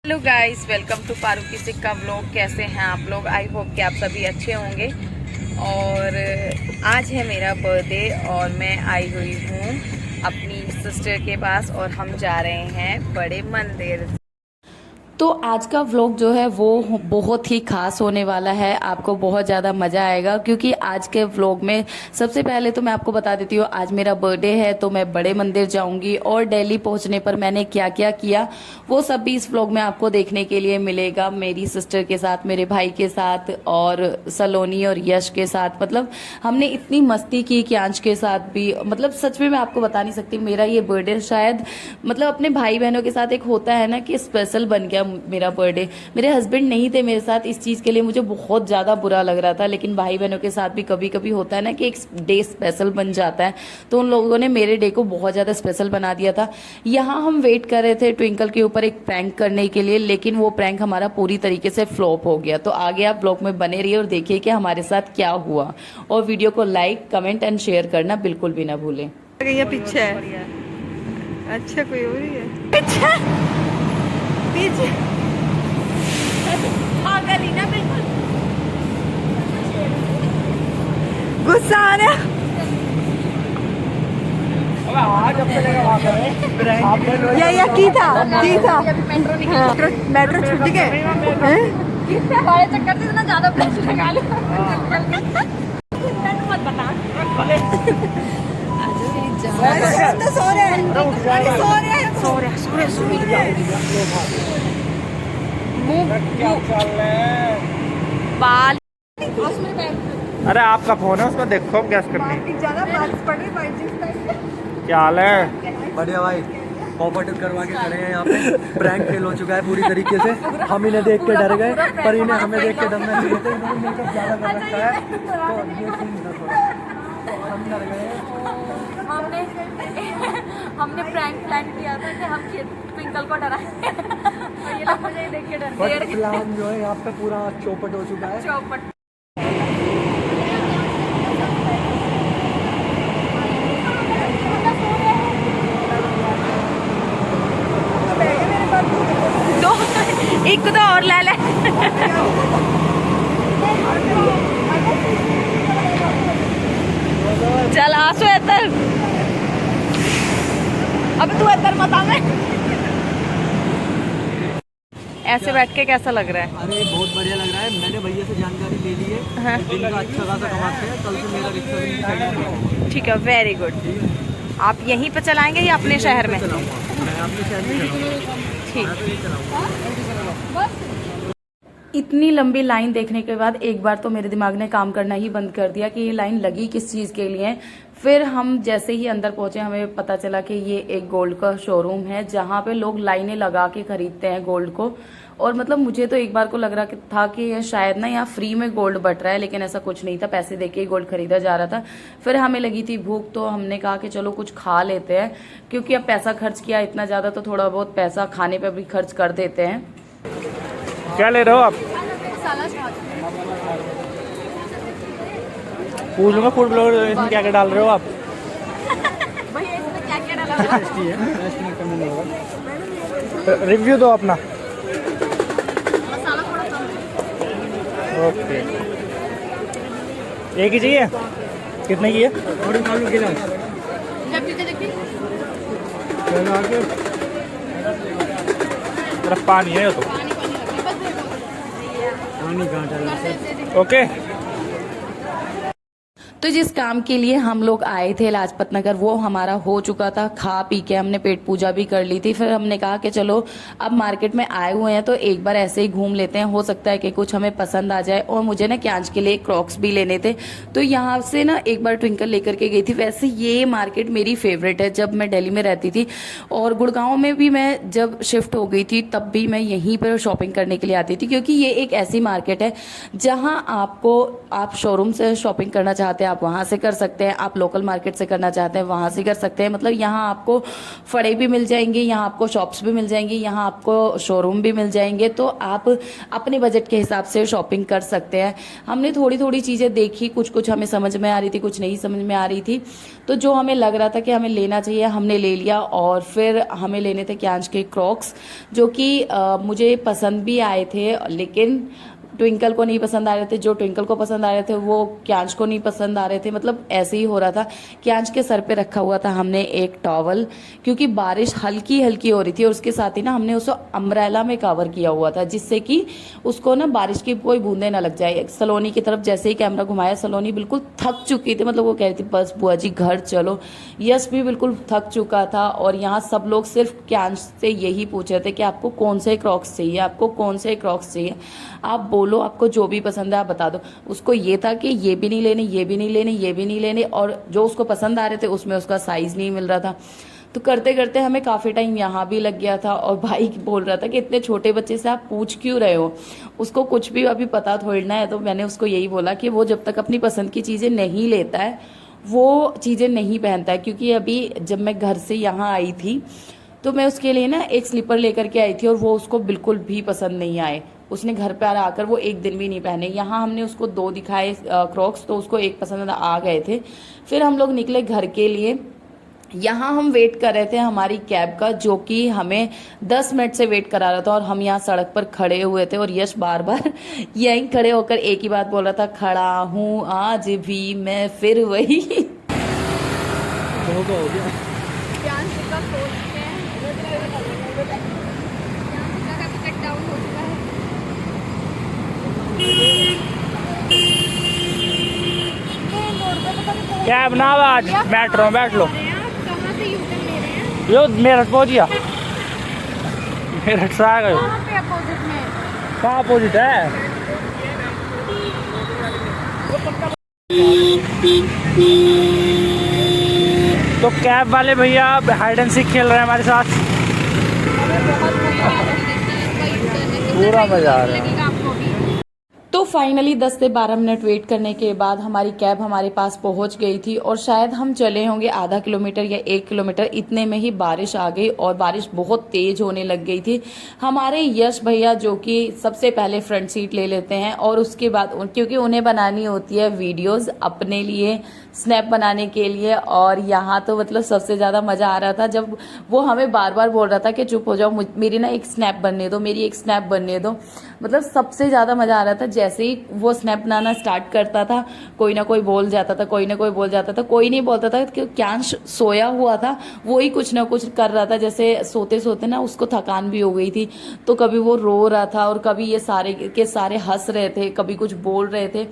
Hello guys, welcome to Paru की सिक्का vlog. कैसे हैं आप लोग? आई होप कि आप सभी अच्छे होंगे। और आज है मेरा बर्थडे और मैं आई हुई हूँ अपनी सिस्टर के पास और हम जा रहे हैं बड़े मंदिर। तो आज का व्लॉग जो है वो बहुत ही खास होने वाला है। आपको बहुत ज़्यादा मज़ा आएगा क्योंकि आज के व्लॉग में सबसे पहले तो मैं आपको बता देती हूँ, आज मेरा बर्थडे है तो मैं बड़े मंदिर जाऊंगी और दिल्ली पहुँचने पर मैंने क्या क्या किया वो सब भी इस व्लॉग में आपको देखने के लिए मिलेगा। मेरी सिस्टर के साथ, मेरे भाई के साथ और सलोनी और यश के साथ। मतलब हमने इतनी मस्ती की कि आंच के साथ भी, मतलब सच में मैं आपको बता नहीं सकती। मेरा ये बर्थडे शायद मतलब अपने भाई बहनों के साथ एक होता है ना कि स्पेशल बन गया मेरा बर्थडे। मेरे हस्बैंड नहीं थे मेरे साथ, इस चीज़ के लिए मुझे बहुत ज़्यादा बुरा लग रहा था, लेकिन भाई बहनों के साथ भी कभी कभी होता है ना कि एक डे स्पेशल बन जाता है। तो उन लोगों ने मेरे डे को बहुत ज़्यादा स्पेशल बना दिया था। यहाँ हम वेट कर रहे थे ट्विंकल के ऊपर एक प्रैंक करने के लिए, लेकिन वो प्रैंक हमारा पूरी तरीके से फ्लॉप हो गया। तो आगे आप ब्लॉग में बने रहिए और देखिए कि हमारे साथ क्या हुआ। और वीडियो को लाइक, कमेंट एंड शेयर करना बिल्कुल भी ना भूलें। पीछे है। अच्छा, कोई हो रही है पीछे पीछे। बिल्कुल गुस्सा आ रहा। या की था मेट्रो छुट्टी के चक्कर से इतना ज्यादा पैसे लगा लो। मत बता बाल। अरे आपका फोन है, उसको देखो गैस करनी। क्या हाल है? बढ़िया भाई, कॉम्पिटिव करवा के खड़े हैं यहाँ पे। प्रैंक फेल हो चुका है पूरी तरीके से। हम इन्हें देख के डर गए, पर इन्हें हमें देख के डरना चाहिए था। इन्होंने मेकअप ज़्यादा कर रखा है तो ये सीन था थोड़ा, तो हम डर गए। हमने प्रैंक प्लान किया था कि हम ट्विंकल को डराएंगे और ये लोग मुझे देख के डर गए। प्लान जो है यहाँ पे पूरा चौपट हो चुका है। चौपट। दो एक तो और ले ले। चल आसो इधर। अब तू इधर मत आ। मैं ऐसे बैठ के कैसा लग रहा है? अरे बहुत बढ़िया लग रहा है। मैंने भैया से जानकारी ले ली है। हाँ। दिन का अच्छा खासा कमाते हैं। कल से मेरा रिक्शा भी चलेगा। ठीक है, वेरी गुड। आप यहीं पे चलाएंगे या अपने शहर में? मैं अपने शहर में ठीक। चलाऊंगा। इतनी लंबी लाइन देखने के बाद एक बार तो मेरे दिमाग ने काम करना ही बंद कर दिया कि ये लाइन लगी किस चीज़ के लिए। फिर हम जैसे ही अंदर पहुंचे हमें पता चला कि ये एक गोल्ड का शोरूम है जहां पे लोग लाइनें लगा के खरीदते हैं गोल्ड को। और मतलब मुझे तो एक बार को लग रहा था कि शायद ना यहाँ फ्री में गोल्ड बट रहा है, लेकिन ऐसा कुछ नहीं था। पैसे देके ही गोल्ड खरीदा जा रहा था। फिर हमें लगी थी भूख, तो हमने कहा कि चलो कुछ खा लेते हैं, क्योंकि अब पैसा खर्च किया इतना ज़्यादा तो थोड़ा बहुत पैसा खाने पर भी खर्च कर देते हैं। क्या ले रहे हो आप? पूछ लूंगा फूड ब्लॉगर, इसमें क्या क्या डाल रहे हो आप? भैया इसमें क्या क्या डाला? रिव्यू दो अपना। मसाला थोड़ा कम। ओके, एक ही चाहिए? कितने की है? थोड़ी मालूम गिलास सिर्फ पानी है तो। पानी कहाँ डाला? ओके। तो जिस काम के लिए हम लोग आए थे लाजपत नगर, वो हमारा हो चुका था। खा पी के हमने पेट पूजा भी कर ली थी। फिर हमने कहा कि चलो अब मार्केट में आए हुए हैं तो एक बार ऐसे ही घूम लेते हैं, हो सकता है कि कुछ हमें पसंद आ जाए। और मुझे ना क्यांच के लिए क्रॉक्स भी लेने थे, तो यहाँ से ना एक बार ट्विंकल लेकर के गई थी। वैसे ये मार्केट मेरी फेवरेट है, जब मैं दिल्ली में रहती थी और गुड़गांव में भी मैं जब शिफ्ट हो गई थी तब भी मैं यहीं पर शॉपिंग करने के लिए आती थी, क्योंकि ये एक ऐसी मार्केट है जहाँ आप शोरूम से शॉपिंग करना चाहते हैं, हैं आप वहाँ से कर सकते हैं, आप लोकल मार्केट से करना चाहते हैं वहाँ से कर सकते हैं। मतलब यहाँ आपको फड़े भी मिल जाएंगे, यहाँ आपको शॉप्स भी मिल जाएंगी, यहाँ आपको शोरूम भी मिल जाएंगे। तो आप अपने बजट के हिसाब से शॉपिंग कर सकते हैं। हमने थोड़ी थोड़ी चीज़ें देखी, कुछ कुछ हमें समझ में आ रही थी, कुछ नहीं समझ में आ रही थी। तो जो हमें लग रहा था कि हमें लेना चाहिए हमने ले लिया। और फिर हमें लेने थे क्यांश के क्रॉक्स, जो कि मुझे पसंद भी आए थे, लेकिन ट्विंकल को नहीं पसंद आ रहे थे। जो ट्विंकल को पसंद आ रहे थे वो क्यांश को नहीं पसंद आ रहे थे। मतलब ऐसे ही हो रहा था। क्यांश के सर पे रखा हुआ था हमने एक टॉवल, क्योंकि बारिश हल्की हल्की हो रही थी, और उसके साथ ही ना हमने उसको अम्ब्रेला में कवर किया हुआ था, जिससे कि उसको ना बारिश की कोई बूंदे ना लग जाए। सलोनी की तरफ जैसे ही कैमरा घुमाया, सलोनी बिल्कुल थक चुकी थी। मतलब वो कह रही थी बस बुआ जी घर चलो। यश भी बिल्कुल थक चुका था। और यहाँ सब लोग सिर्फ क्यांश से यही पूछ रहे थे कि आपको कौन से क्रॉक्स चाहिए, आपको कौन से क्रॉक्स चाहिए, आप बोलो, आपको जो भी पसंद है आप बता दो। उसको ये था कि ये भी नहीं लेने, ये भी नहीं लेने, ये भी नहीं लेने, और जो उसको पसंद आ रहे थे उसमें उसका साइज नहीं मिल रहा था। तो करते करते हमें काफ़ी टाइम यहाँ भी लग गया था। और भाई बोल रहा था कि इतने छोटे बच्चे से आप पूछ क्यों रहे हो, उसको कुछ भी अभी पता थोड़ी ना है। तो मैंने उसको यही बोला कि वो जब तक अपनी पसंद की चीज़ें नहीं लेता है वो चीज़ें नहीं पहनता है। क्योंकि अभी जब मैं घर से यहाँ आई थी तो मैं उसके लिए ना एक स्लीपर लेकर के आई थी, और वो उसको बिल्कुल भी पसंद नहीं आए। उसने घर पर आकर वो एक दिन भी नहीं पहने। यहाँ हमने उसको 2 दिखाए क्रॉक्स, तो उसको एक पसंद आ गए थे। फिर हम लोग निकले घर के लिए। यहाँ हम वेट कर रहे थे हमारी कैब का, जो कि हमें 10 मिनट से वेट करा रहा था। और हम यहाँ सड़क पर खड़े हुए थे, और यश बार बार यहीं खड़े होकर एक ही बात बोल रहा था, खड़ा हूँ आज भी मैं फिर वही। हो गया कैब ना आज मेट्रो बैठ लो। यो मेरठ पहुंच गया, मेरठ से आ गए। कहाँ अपोजिट है? तो कैब वाले भैया हाइड एंड सीक खेल रहे हैं हमारे साथ। पूरा मजा आ रहा है। तो फाइनली 10 से 12 मिनट वेट करने के बाद हमारी कैब हमारे पास पहुंच गई थी। और शायद हम चले होंगे आधा किलोमीटर या 1 किलोमीटर, इतने में ही बारिश आ गई, और बारिश बहुत तेज होने लग गई थी। हमारे यश भैया जो कि सबसे पहले फ्रंट सीट ले लेते हैं, और उसके बाद क्योंकि उन्हें बनानी होती है वीडियोस अपने लिए, स्नैप बनाने के लिए। और यहाँ तो मतलब सबसे ज़्यादा मज़ा आ रहा था जब वो हमें बार बार बोल रहा था कि चुप हो जाओ, मेरी ना एक स्नैप बनने दो, मेरी एक स्नैप बनने दो। मतलब सबसे ज़्यादा मज़ा आ रहा था। जैसे ही वो स्नैप बनाना स्टार्ट करता था, कोई ना कोई बोल जाता था, कोई ना कोई बोल जाता था। कोई नहीं बोलता था कि क्यांश सोया हुआ था, वो ही कुछ ना कुछ कर रहा था। जैसे सोते सोते ना उसको थकान भी हो गई थी, तो कभी वो रो रहा था, और कभी ये सारे के सारे हंस रहे थे, कभी कुछ बोल रहे थे।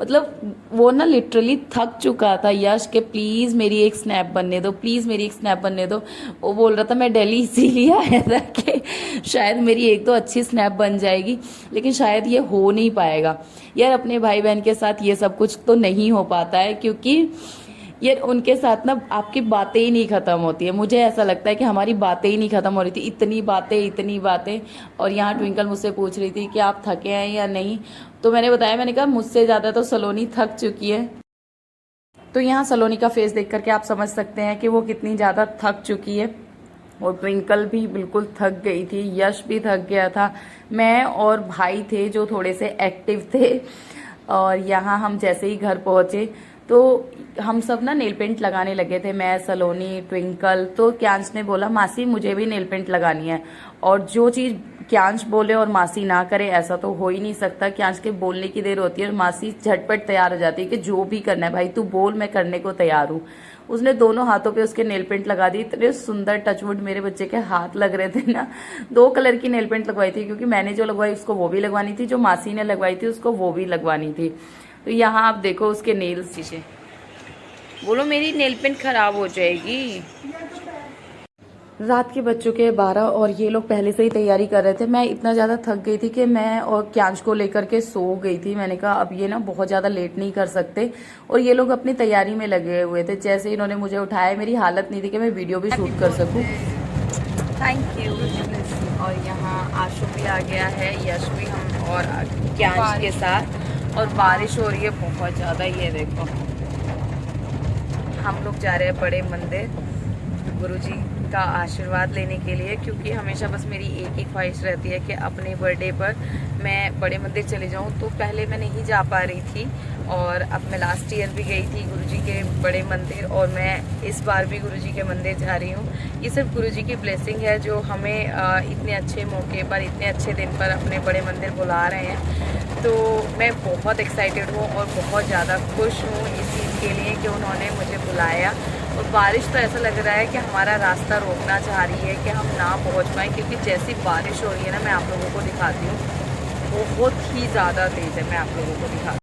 मतलब वो ना लिटरली थक चुका था यश के प्लीज़ मेरी एक स्नैप बनने दो, प्लीज़ मेरी एक स्नैप बनने दो। वो बोल रहा था मैं दिल्ली इसीलिए आया था कि शायद मेरी एक तो अच्छी स्नैप बन जाएगी, लेकिन शायद ये हो नहीं पाएगा। यार अपने भाई बहन के साथ ये सब कुछ तो नहीं हो पाता है, क्योंकि यार उनके साथ ना आपकी बातें ही नहीं ख़त्म होती है। मुझे ऐसा लगता है कि हमारी बातें ही नहीं ख़त्म हो रही थी, इतनी बातें। और यहाँ ट्विंकल मुझसे पूछ रही थी कि आप थके हैं या नहीं। तो मैंने बताया, मैंने कहा मुझसे ज़्यादा तो सलोनी थक चुकी है। तो यहाँ सलोनी का फेस देख करके आप समझ सकते हैं कि वो कितनी ज़्यादा थक चुकी है। और ट्विंकल भी बिल्कुल थक गई थी, यश भी थक गया था, मैं और भाई थे जो थोड़े से एक्टिव थे। और यहाँ हम जैसे ही घर पहुँचे तो हम सब ना नेल पेंट लगाने लगे थे, मैं, सलोनी, ट्विंकल। तो क्यांश ने बोला मासी मुझे भी नेल पेंट लगानी है। और जो चीज़ क्यांश बोले और मासी ना करे ऐसा तो हो ही नहीं सकता। क्यांश के बोलने की देर होती है और मासी झटपट तैयार हो जाती है कि जो भी करना है भाई तू बोल, मैं करने को तैयार हूँ। उसने दोनों हाथों पे उसके नेल पेंट लगा दी। इतने सुंदर, टचवुड मेरे बच्चे के हाथ लग रहे थे ना। 2 कलर की नेल पेंट लगवाई थी, क्योंकि मैंने जो लगवाई उसको वो भी लगवानी थी, जो मासी ने लगवाई थी उसको वो भी लगवानी थी। तो यहाँ आप देखो उसके नेल्स। शीशे बोलो मेरी नेल पेंट खराब हो जाएगी। रात के बज चुके हैं 12 और ये लोग पहले से ही तैयारी कर रहे थे। मैं इतना ज़्यादा थक गई थी कि मैं और क्यांश को लेकर के सो गई थी। मैंने कहा अब ये ना बहुत ज़्यादा लेट नहीं कर सकते, और ये लोग अपनी तैयारी में लगे हुए थे। जैसे इन्होंने मुझे उठाया, मेरी हालत नहीं थी कि मैं वीडियो भी शूट कर सकूँ। Thank you. और यहाँ आशु भी आ गया है, यश भी, हम और क्यांश के साथ। और बारिश हो रही है बहुत ज़्यादा, ये देखो हम लोग जा रहे हैं बड़े मंदिर गुरुजी का आशीर्वाद लेने के लिए, क्योंकि हमेशा बस मेरी एक ही ख्वाहिश रहती है कि अपने बर्थडे पर मैं बड़े मंदिर चले जाऊं। तो पहले मैं नहीं जा पा रही थी और अब मैं लास्ट ईयर भी गई थी गुरुजी के बड़े मंदिर, और मैं इस बार भी गुरुजी के मंदिर जा रही हूँ। ये सिर्फ गुरुजी की ब्लेसिंग है जो हमें इतने अच्छे मौके पर, इतने अच्छे दिन पर अपने बड़े मंदिर बुला रहे हैं। तो मैं बहुत एक्साइटेड हूँ और बहुत ज़्यादा खुश हूँ इस चीज़ के लिए कि उन्होंने मुझे बुलाया। और बारिश तो ऐसा लग रहा है कि हमारा रास्ता रोकना चाह रही है कि हम ना पहुंच पाएँ, क्योंकि जैसी बारिश हो रही है ना, मैं आप लोगों को दिखाती हूँ, बहुत ही ज़्यादा तेज़ है। मैं आप लोगों को दिखाती हूँ।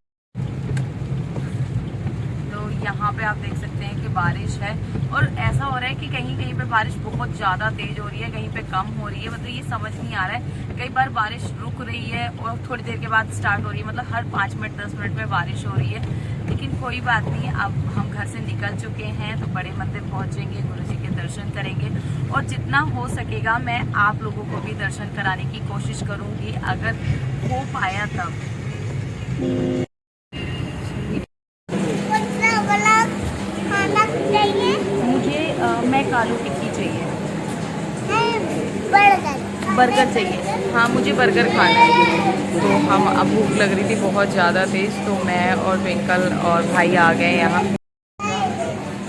तो यहाँ पे आप देख सकते हैं कि बारिश है, और ऐसा हो रहा है कि कहीं कहीं पे बारिश बहुत ज़्यादा तेज़ हो रही है, कहीं पे कम हो रही है। मतलब ये समझ नहीं आ रहा है, कई बार बारिश रुक रही है और थोड़ी देर के बाद स्टार्ट हो रही है, मतलब हर 5 मिनट 10 मिनट में बारिश हो रही है। लेकिन कोई बात नहीं, अब हम घर से निकल चुके हैं तो बड़े मंदिर पहुंचेंगे, गुरुजी के दर्शन करेंगे, और जितना हो सकेगा मैं आप लोगों को भी दर्शन कराने की कोशिश करूंगी, अगर हो पाया तब। मुझे मैं कालू टिक्की चाहिए, बर्गर चाहिए। हाँ, मुझे बर्गर खाना है। तो हम अब भूख लग रही थी बहुत ज़्यादा तेज़, तो मैं और ट्विंकल और भाई आ गए यहाँ।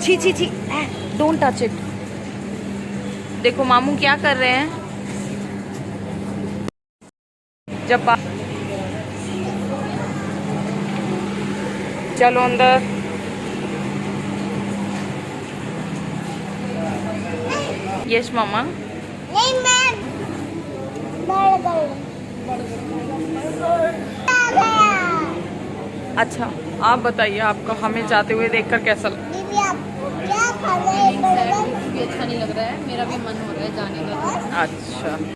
छी छी छी, डोंट टच इट। देखो मामू क्या कर रहे हैं। जब चलो अंदर। यस मामा। नहीं मैम, अच्छा, आप बताइए, आपको हमें जाते हुए देखकर कैसा लगा? दीदी आप क्या खा रहे हैं? भी अच्छा नहीं लग रहा है, मेरा भी मन हो रहा है जाने का। अच्छा।